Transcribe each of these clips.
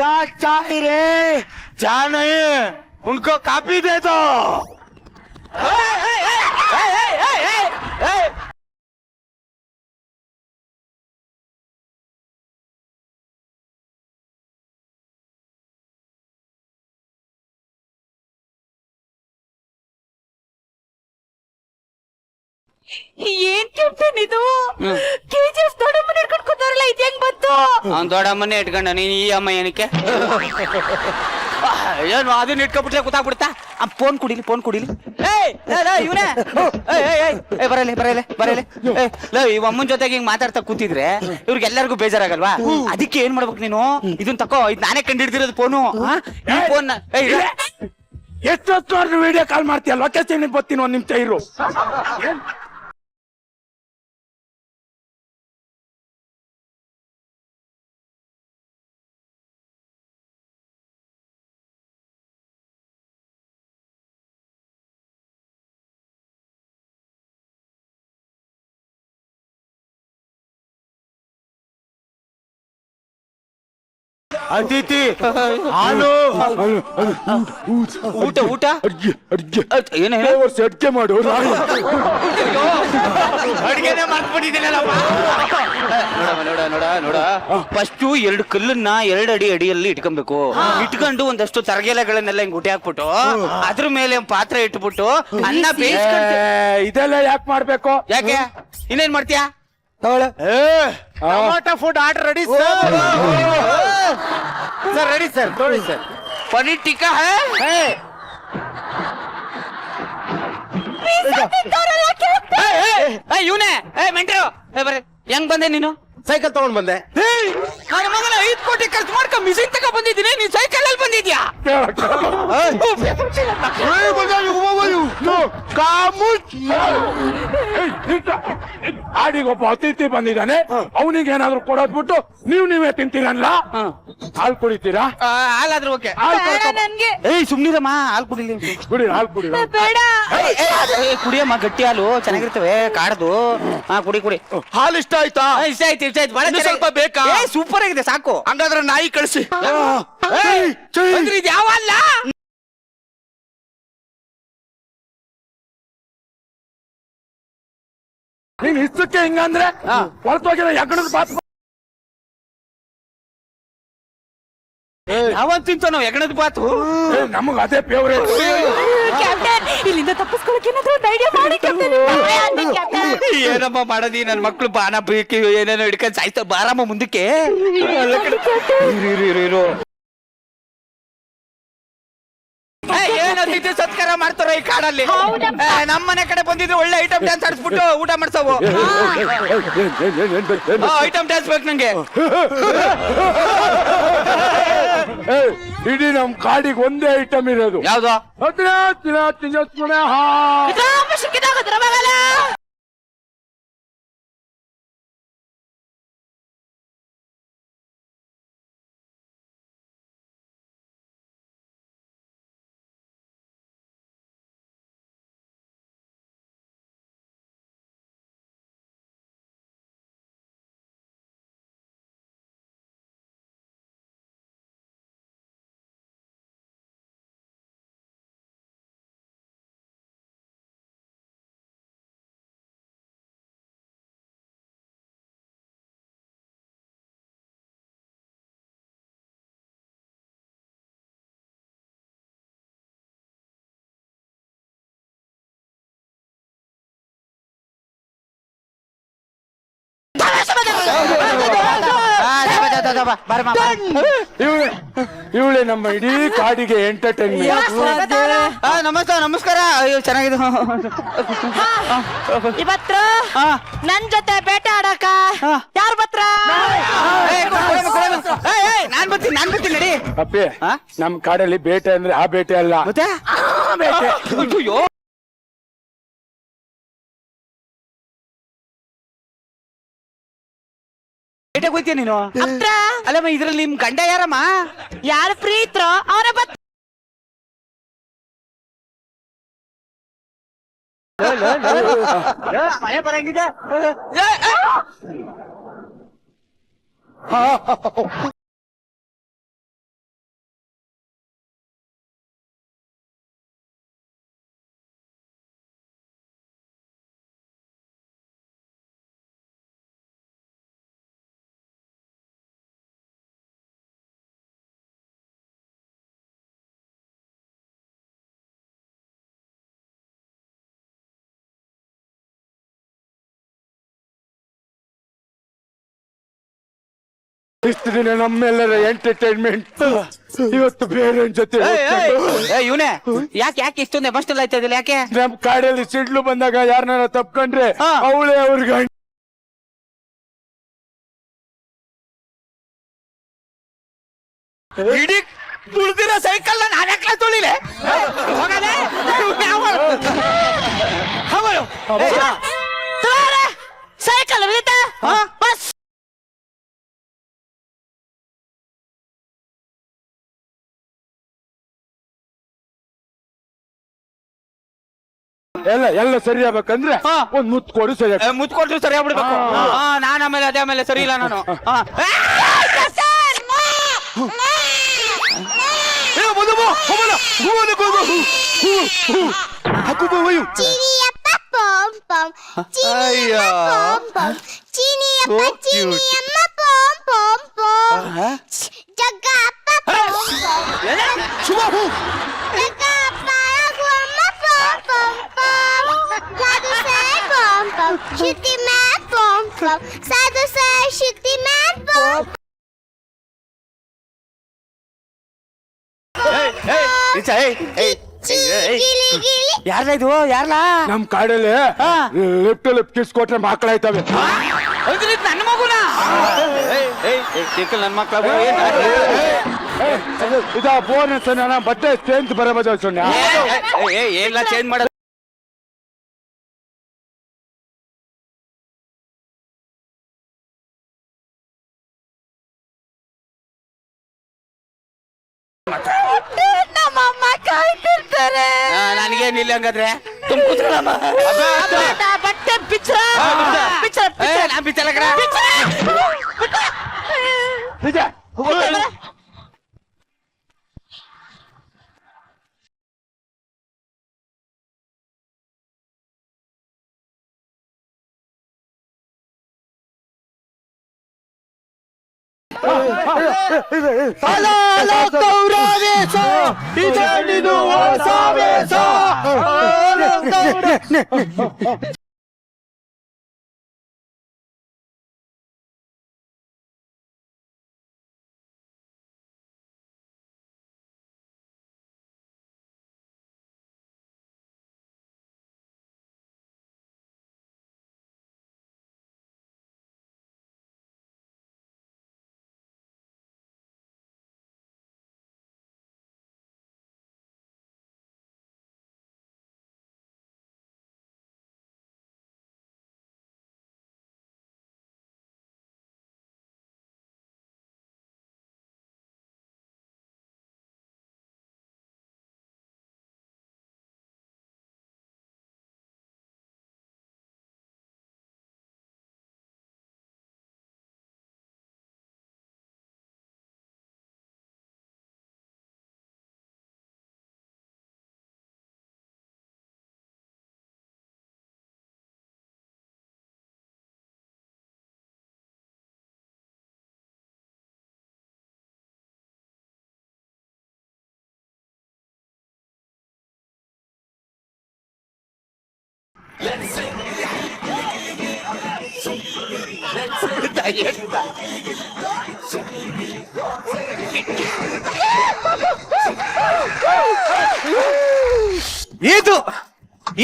क्या चाय रे? चाय नहीं, उनको काफी दे दो। ಏನ್ ಕೆಪ್ಟನ್ ಇದು? ಕೆಜಿಎಫ್ ದೊಡ್ಡಮ್ಮನ ಹಿಡ್ಕೊಂಡು ಕೂತಾರಲ್ಲ, ಇದು ಹೆಂಗ್ ಬಂತು? ಅವ್ನ್ ದೊಡ್ಡಮ್ಮನ್ನೇ ಇಟ್ಕೊಂಡ, ನೀನ್ ಈ ಅಮ್ಮ ಏನಕ್ಕೆ? ಏನು ಅದನ್ನ ಇಟ್ಕೊಂಡ್ಬಿಟ್ರೆ ಗೊತ್ತಾಗ್ಬಿಡ್ತಾ? Phone ಕುಡಿಲಿ, phone ಕುಡಿಲಿ. ಇವನೇ ಬರಲಿ. ಇವ್ ಅಮ್ಮನ ಜೊತೆಗೆ ಹಿಂಗ್ ಮಾತಾಡ್ತಾ ಕೂತಿದ್ರೆ ಇವ್ರಿಗೆಲ್ಲರಿಗೂ ಬೇಜಾರಾಗಲ್ವಾ? ಅದಕ್ಕೆ ಏನ್ ಮಾಡ್ಬೇಕು ನೀನು? ಇದನ್ ತಕೋ, ಇದು ನಾನೇ ಕಂಡಿಡ್ದಿರೋದು ಫೋನು. ಈ ಫೋನ್ ಎಷ್ಟೊತ್ತು ವಿಡಿಯೋ ಕಾಲ್ ಮಾಡ್ತೀಯ? ಲೊಕೇಶನ್ ಬರ್ತೀನಿ, ಒಂದ್ ನಿಮಿಷ ಇರು. ಅತಿಥಿ ಹಾಲು ಊಟ ಏನ ಅಡ್ಗೆ ಮಾಡು. ಅಡ್ಗೆನೆ ಮಾಡ್ಕೊಂಡಿದ್ದೀನಲ್ಲಪ್ಪ. ನೋಡ ಫಸ್ಟ್ 2 ಕಲ್ಲನ್ನ 2 ಅಡಿ ಅಡಿಯಲ್ಲಿ ಇಟ್ಕೊಬೇಕು. ಇಟ್ಕೊಂಡು ಒಂದಷ್ಟು ತರಗೆಲೆಗಳನ್ನೆಲ್ಲ ಹಿಂಗ್ ಗುಟಿ ಹಾಕ್ಬಿಟ್ಟು ಅದ್ರ ಮೇಲೆ ಪಾತ್ರೆ ಇಟ್ಬಿಟ್ಟು ಅನ್ನ ಬೇಯಿಸ್ಕೊಂಡು. ಇದೆಲ್ಲ ಯಾಕೆ ಮಾಡ್ಬೇಕು? ಯಾಕೆ ಇನ್ನೇನ್ ಮಾಡ್ತೀಯಾ? Tomato food order ready sir. Ready sir, ನೋಡಿ ಸರ್. ಪನೀರ್ ಟಿಕ್ಕಾ ಹೇ? ಇವನೇ ಮೆಂಟ್ರು ಬರ್ರಿ. ಹೆಂಗ್ ಬಂದೆ ನೀನು? ಸೈಕಲ್ ತಗೊಂಡ್ ಬಂದೆ. ನನ್ನ ಮಗನ 5 ಕೋಟಿ ಖರ್ಚು ಮಾಡ್ಕೊಂಡ್ ಮಿಷಿನ್ ತಗೊಂಡ್ ಬಂದಿದ್ದೀನಿ, ನೀನ್ ಸೈಕಲ್ ಅಲ್ಲಿ ಬಂದಿದ್ಯಾ? ಆಡಿಗೊಬ್ಬ ಅತಿಥಿ ಬಂದಿದ್ದಾನೆ, ಅವನಿಗೆ ಏನಾದ್ರು ಕೊಡೋದ್ಬಿಟ್ಟು ನೀವೇ ತಿಂತೀರಲ್ಲ. ಹಾಲು ಕುಡಿತೀರಾ? ಹಾಲಾದ್ರೂ ಓಕೆ. ನನ್ಗೆ ಸುಮ್ನಿರಮ್ಮ, ಹಾಲು ಕುಡಿಲಿ. ಕುಡಿ, ಹಾಲು ಕುಡಿ. ಬೇಡ. ಕುಡಿಯಮ್ಮ, ಗಟ್ಟಿ ಹಾಲು ಚೆನ್ನಾಗಿರ್ತವೆ, ಕಾಡ್ದು. ಕುಡಿ. ಹಾಲು ಇಷ್ಟ ಆಯ್ತಾ? ಇಷ್ಟ ಆಯ್ತು. ಸ್ವಲ್ಪ ಬೇಕಾ? ಸೂಪರ್ ಆಗಿದೆ, ಸಾಕು. ಹಂಗಾದ್ರೆ ನಾಯಿ ಕಳಿಸಿ. ಇದು ಯಾವ ಅಲ್ಲ? ನೀನ್ ಇಷ್ಟಕ್ಕೆ ಹಿಂಗಂದ್ರೆ ಹೊರತೋಗಿರೋ ಎಗಣದ ಬಾತ್. ಯಾವತ್ ತಿಂತ ನಾವು ಎಗಣದ ಬಾತು? ನಮಗ್ ಅದೇ ಫೇವ್ರೇಟ್. ಕ್ಯಾಪ್ಟನ್, ಇಲ್ಲಿಂದ ತಪ್ಪಿಸ್ಕೊಳಕ್ ಏನಾದ್ರು ಒಂದು ಐಡಿಯಾ ಮಾಡಿ ಕ್ಯಾಪ್ಟನ್. ಏನಮ್ಮ ಮಾಡೋದಿ? ನನ್ ಮಕ್ಳು ಬಾನ ಬೇಕಿ ಏನೇನೋ ಹಿಡ್ಕೊಂಡ್ ಸಾಯ್ತ. ಬಾರಮ್ಮ ಮುಂದಕ್ಕೆ. ಇರು. ಏನೋ ತಿಂದು ಸತ್ಕಾರ ಮಾಡ್ತಾರ ಈ ಕಾಡಲ್ಲಿ. ನಮ್ಮನೆ ಕಡೆ ಬಂದಿದ್ರು ಒಳ್ಳೆ ಐಟಮ್ ಡ್ಯಾನ್ಸ್ ಆಡಿಸ್ಬಿಟ್ಟು ಊಟ ಮಾಡ್ಸವು. ಐಟಮ್ ಡ್ಯಾನ್ಸ್ ಬೇಕು ನಂಗೆ. ಇಡೀ ನಮ್ ಕಾಡಿಗೆ ಒಂದೇ ಐಟಮ್ ಇರೋದು. ಯಾವ್ದು? ಇವಳೆ ನಮ್ಮ ಇಡೀ ಕಾಡಿಗೆ ಎಂಟರ್ಟೈನ್ಮೆಂಟ್. ನಮಸ್ಕಾರ. ಅಯ್ಯೋ ಚೆನ್ನಾಗಿದೆ. ಇವತ್ತು ನನ್ ಜೊತೆ ಬೇಟೆ ಆಡಕ ಯಾರು ಬತ್ರ? ನಾನ್ ಬರ್ತೀನಿ ನಡಿ. ಅಪ್ಪಿ, ನಮ್ ಕಾಡಲ್ಲಿ ಬೇಟೆ ಅಂದ್ರೆ ಆ ಬೇಟೆ ಅಲ್ಲ. ಮತ್ತೆ ಬೇಟೆಗೆ ಹೋಗ್ತೀಯ ನೀನು? ಅಲ್ಲಮ್ಮ, ಇದ್ರಲ್ಲಿ ನಿಮ್ ಗಂಡ ಯಾರಮ್ಮ? ಯಾರು ಫ್ರೀ ಇದ್ರು ಅವರೇ ಬತ್ತ. ಮಳೆ ಬರಂಗಿದೆ. ಇಷ್ಟು ದಿನ ನಮ್ಮೆಲ್ಲರ ಎಂಟರ್ಟೈನ್ಮೆಂಟ್ ಇವತ್ತು ಬೇರೆ ಜೊತೆ ಇವನೇ ಯಾಕೆ ಇಷ್ಟೊಂದು ಎಮೋಷನಲ್ ಆಯ್ತಾ ಇದಿಲ್ಲ ಯಾಕೆ? ನಮ್ ಕಾಡಲ್ಲಿ ಸಿಡ್ಲು ಬಂದಾಗ ಯಾರನ್ನ ತಪ್ಕೊಂಡ್ರೆ ಅವಳೇ ಅವ್ರಿಗೆ ಇಡೀ ತುಳಿದಿರೋ ಸೈಕಲ್ ನಾನು ಯಾಕೆ ತುಳಿಲೆ? ಸೈಕಲ್ ಬಸ್ ಎಲ್ಲ ಸರಿ ಆಗ್ಬೇಕಂದ್ರೆ ಒಂದ್ ಮುತ್ತು ಕೊಡು ಸರಿ ಮುತ್ ಕೊಟ್ರು ಸರಿ ಆಗ್ಬಿಡ್ಬೇಕು. ನಾನು ಆಮೇಲೆ ಅದೇ ಆಮೇಲೆ ಸರಿ ಇಲ್ಲ ನಾನು. ಯಾರ್ಲ ಇದು ಯಾರ್ಲಾ? ನಮ್ ಕಾಡಲ್ಲಿ ಲೆಫ್ಟ್ ಲೆಫ್ಟ್ ಕಿಸ್ ಕೊಟ್ರೆ ಮಕ್ಕಳಾಯ್ತವೆ. ನನ್ನ ಮಗುನ ನನ್ನ ಮಕ್ಕಳ ಇದ ಫೋನ್ ನಾನು ಬಟ್ಟೆ ಚೇಂಜ್ ಬರಬಹುದು ಸೊನ್ನೆ ಎಲ್ಲ ಚೇಂಜ್ ಮಾಡ. ನಮ್ಮಮ್ಮ ಕಾಯ್ತಿರ್ತಾರೆ. ನನಗೇನಿಲ್ಲ ಹಂಗಾದ್ರೆ ತುಂಬ ಕೂತ್ಕೊಳ್ಳಮ್ಮ. ಬಟ್ಟೆ ಬಿಚ್ಚ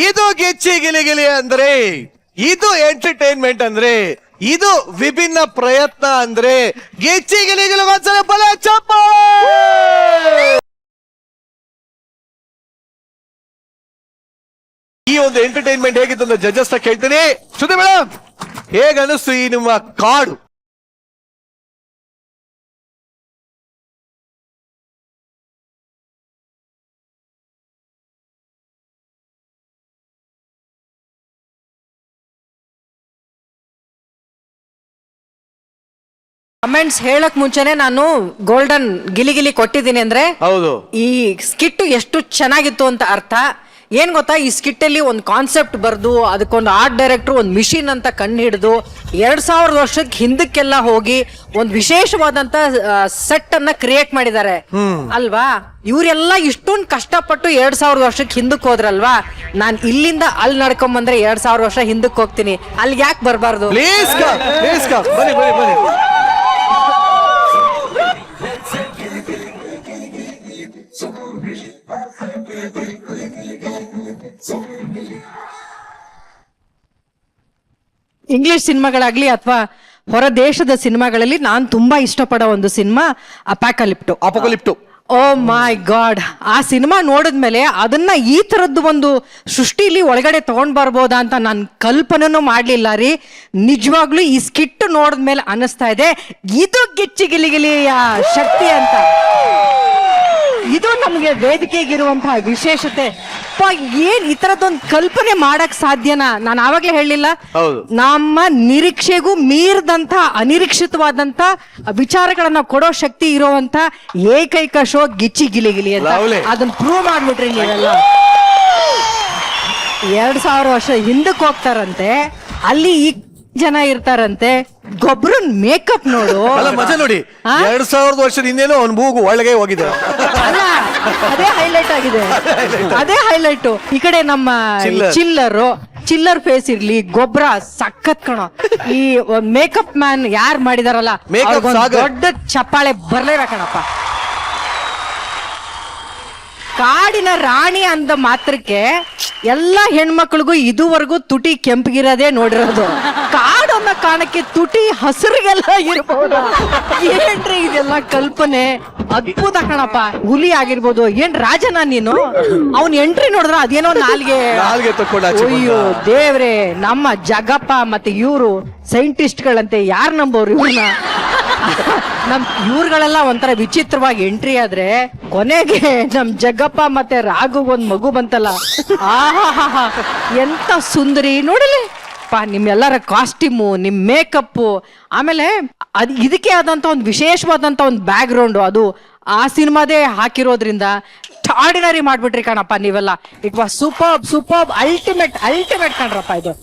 ಇದು ಗೆಚ್ಚಿ ಗಿಲಿಗಿಲಿ ಅಂದ್ರೆ, ಇದು ಎಂಟರ್ಟೈನ್ಮೆಂಟ್ ಅಂದ್ರೆ, ಇದು ವಿಭಿನ್ನ ಪ್ರಯತ್ನ ಅಂದ್ರೆ ಗೆಚ್ಚಿ ಗಿಲಿಗಿಲಿ ಒಂದ್ಸಲ ಬಲ ಚಪ್ಪ. ಈ ಒಂದು ಎಂಟರ್ಟೈನ್ಮೆಂಟ್ ಹೇಗಿತ್ತು ಅಂತ ಜಡ್ಜಸ್ ಕೇಳ್ತೀನಿ. ಶ್ರುತಿ ಮೇಡಮ್, ಹೇಗ ಅನಿಸ್ತು ಈ ನಿಮ್ಮ ಕಾಡು? ಕಮೆಂಟ್ಸ್ ಹೇಳಕ್ ಮುಂಚೆನೆ ನಾನು ಗೋಲ್ಡನ್ ಗಿಲಿಗಿಲಿ ಕೊಟ್ಟಿದ್ದೀನಿ ಅಂದ್ರೆ ಹೌದು, ಈ ಸ್ಕಿಟ್ ಎಷ್ಟು ಚೆನ್ನಾಗಿತ್ತು ಅಂತ ಅರ್ಥ. ಏನ್ ಗೊತ್ತಾ, ಈ ಸ್ಕಿಟ್ ಅಲ್ಲಿ ಒಂದು ಕಾನ್ಸೆಪ್ಟ್ ಬರ್ದು ಅದಕ್ಕೊಂದು ಆರ್ಟ್ ಡೈರೆಕ್ಟರ್ ಒಂದು ಮಿಷಿನ್ ಅಂತ ಕಂಡು ಹಿಡಿದು 2000 ವರ್ಷಕ್ಕೆ ಹಿಂದಕ್ಕೆಲ್ಲ ಹೋಗಿ ಒಂದು ವಿಶೇಷವಾದಂತ ಸೆಟ್ ಅನ್ನ ಕ್ರಿಯೇಟ್ ಮಾಡಿದ್ದಾರೆ ಅಲ್ವಾ. ಇವರೆಲ್ಲ ಇಷ್ಟೊಂದು ಕಷ್ಟಪಟ್ಟು 2000 ವರ್ಷಕ್ಕೆ ಹಿಂದಕ್ಕೆ ಹೋದ್ರಲ್ವಾ. ನಾನ್ ಇಲ್ಲಿಂದ ಅಲ್ಲಿ ನಡ್ಕೊಂಡ್ ಬಂದ್ರೆ 2000 ವರ್ಷ ಹಿಂದಕ್ಕೆ ಹೋಗ್ತೀನಿ, ಅಲ್ಲಿಗೆ ಯಾಕೆ ಬರ್ಬಾರ್ದು? ಪ್ಲೀಸ್ ಬನ್ನಿ ಬನ್ನಿ ಬನ್ನಿ. ಇಂಗ್ಲಿಷ್ ಸಿನಿಮಾಗಳಾಗ್ಲಿ ಅಥವಾ ಹೊರ ದೇಶದ ಸಿನಿಮಾಗಳಲ್ಲಿ ನಾನು ತುಂಬಾ ಇಷ್ಟಪಡೋ ಒಂದು ಸಿನಿಮಾ ಅಪೋಕಲಿಪ್ಟು. ಓ ಮೈ ಗಾಡ್, ಆ ಸಿನಿಮಾ ನೋಡಿದ್ಮೇಲೆ ಅದನ್ನ ಈ ತರದ್ದು ಒಂದು ಸೃಷ್ಟಿಲಿ ಒಳಗಡೆ ತಗೊಂಡ್ ಬರ್ಬೋದಾ ಅಂತ ನಾನು ಕಲ್ಪನೆನೂ ಮಾಡ್ಲಿಲ್ಲ ರೀ. ನಿಜವಾಗ್ಲೂ ಈ ಸ್ಕಿಟ್ ನೋಡಿದ್ಮೇಲೆ ಅನ್ನಿಸ್ತಾ ಇದೆ ಇದು ಗಿಚ್ಚಿಗಿಲಿಗಿಲಿಯ ಶಕ್ತಿ ಅಂತ. ಇದು ನಮ್ಗೆ ವೇದಿಕೆಗಿರುವಂತಹ ವಿಶೇಷತೆ. ಏನ್ ಈ ತರದೊಂದು ಕಲ್ಪನೆ ಮಾಡಕ್ ಸಾಧ್ಯನಾ? ನಾನು ಆವಾಗ್ಲೇ ಹೇಳಿಲ್ಲ, ಹೌದು. ನಮ್ಮ ನಿರೀಕ್ಷೆಗೂ ಮೀರಿದಂತ ಅನಿರೀಕ್ಷಿತವಾದಂತ ವಿಚಾರಗಳನ್ನ ಕೊಡೋ ಶಕ್ತಿ ಇರುವಂತ ಏಕೈಕ ಶೋ ಗಿಚ್ಚಿ ಗಿಲಿ ಅಂತ. Lovely. ಅದನ್ನ ಪ್ರೂವ್ ಮಾಡ್ಬಿಟ್ರಿ ನೀವೆಲ್ಲ. 2000 ವರ್ಷ ಹಿಂದಕ್ಕೆ ಹೋಗ್ತಾರಂತೆ, ಅಲ್ಲಿ ಈ ಜನ ಇರ್ತಾರಂತೆ. ಗೊಬ್ಬರನ್ ಮೇಕಪ್ ನೋಡು. ಅಲ್ಲ ಮಜಾ ನೋಡಿ, 2000 ವರ್ಷದ ಹಿಂದೇನು ಅವ್ನ ಮೂಗು ಒಳಗೆ ಹೋಗಿದೆ. ಅಲ್ಲ, ಅದೇ ಹೈಲೈಟ್ ಆಗಿದೆ, ಅದೇ ಹೈಲೈಟ್. ಈ ಕಡೆ ನಮ್ಮ ಚಿಲ್ಲರ್ ಫೇಸ್ ಇರ್ಲಿ, ಗೊಬ್ಬರ ಸಖತ್ ಕಣೋ. ಈ ಮೇಕಪ್ ಮ್ಯಾನ್ ಯಾರು ಮಾಡಿದಾರಲ್ಲ, Makeup ಅವ್ರಿಗೊಂದ್ ಸಾಗರ್. ದೊಡ್ಡ ಚಪ್ಪಾಳೆ ಬರ್ಲೇಬೇಕಣಪ್ಪ. ಕಾಡಿನ ರಾಣಿ ಅಂದ ಮಾತ್ರಕ್ಕೆ ಎಲ್ಲ ಹೆಣ್ಮಕ್ಳಿಗೂ ಇದುವರೆಗೂ ತುಟಿ ಕೆಂಪಗಿರೋದೇ ನೋಡಿರೋದು. ಕಾಡು ಅನ್ನೋ ಕಾರಣಕ್ಕೆ ತುಟಿ ಹಸಿರಿಗೆಲ್ಲ ಇರ್ಬೋದು. ಏನ್ರಿ ಇದೆಲ್ಲ ಕಲ್ಪನೆ, ಅದ್ಭುತ ಕಣಪ್ಪ. ಹುಲಿ ಆಗಿರ್ಬೋದು, ಏನ್ ರಾಜನ ನೀನು? ಅವ್ನ್ ಎಂಟ್ರಿ ನೋಡಿದ್ರ ಅದೇನೋ ನಾಲ್ಗೆ ತಕ್ಕೊಂಡು ಆಚೆ ಬಂದ. ಅಯ್ಯೋ ದೇವ್ರೆ, ನಮ್ಮ ಜಗಪ್ಪ ಮತ್ತೆ ಇವ್ರು ಸೈಂಟಿಸ್ಟ್ಗಳಂತೆ ಯಾರು ನಂಬೋರು ಇವ್ರನ್ನ? ನಮ್ ಇವ್ರುಗಳೆಲ್ಲ ಒಂಥರ ವಿಚಿತ್ರವಾಗಿ ಎಂಟ್ರಿ ಆದ್ರೆ ಕೊನೆಗೆ ನಮ್ ಜಗ್ಗಪ್ಪ ಮತ್ತೆ ರಾಘು ಒಂದ್ ಮಗು ಬಂತಲ್ಲ, ಆಹಾ ಎಂತ ಸುಂದರಿ ನೋಡಲಿ ನಿಮ್ಮೆಲ್ಲರ ಕಾಸ್ಟ್ಯೂಮು, ನಿಮ್ ಮೇಕಪ್ಪು, ಆಮೇಲೆ ಇದಕ್ಕೆ ಆದಂತ ಒಂದು ವಿಶೇಷವಾದಂತ ಒಂದು ಬ್ಯಾಕ್ ಗ್ರೌಂಡ್, ಅದು ಆ ಸಿನಿಮಾದೇ ಹಾಕಿರೋದ್ರಿಂದ ಆರ್ಡಿನರಿ ಮಾಡ್ಬಿಟ್ರಿ ಕಣಪ್ಪ ನೀವೆಲ್ಲ. ಇಟ್ ವಾಸ್ ಸೂಪರ್ ಅಲ್ಟಿಮೇಟ್ ಕಣ್ರಪ್ಪ ಇದು.